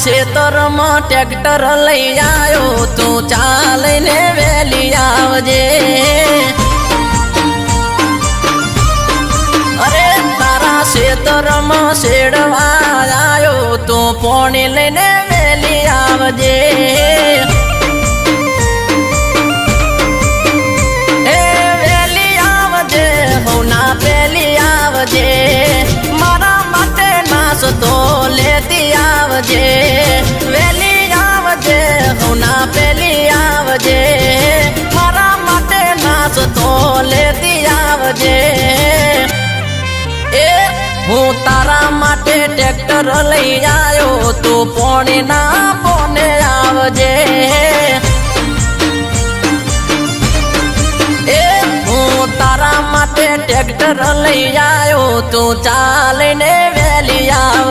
ખેતરમાં ટ્રેક્ટર લઈ આવ્યો તું ચાલીને વેલી આવજે અરે તારા ખેતરમાં શેડવા આવ્યો તું પોણી લઈને વેલી આવજે એ વેલી આવજે હોના પેલી આવજે મારા માટે નાસ્તો લેતી આવજે વેલી આવજે હોના પેલી આવજે મારા માટે નાસ્તો લેતી આવજે એ હું તારા માટે ટ્રેક્ટર લઈ આવ્યો તું પોણી ના પોને આવજે એ હું તારા માટે ટ્રેક્ટર લઈ આવ્યો તું ચાલીને વેલી આવ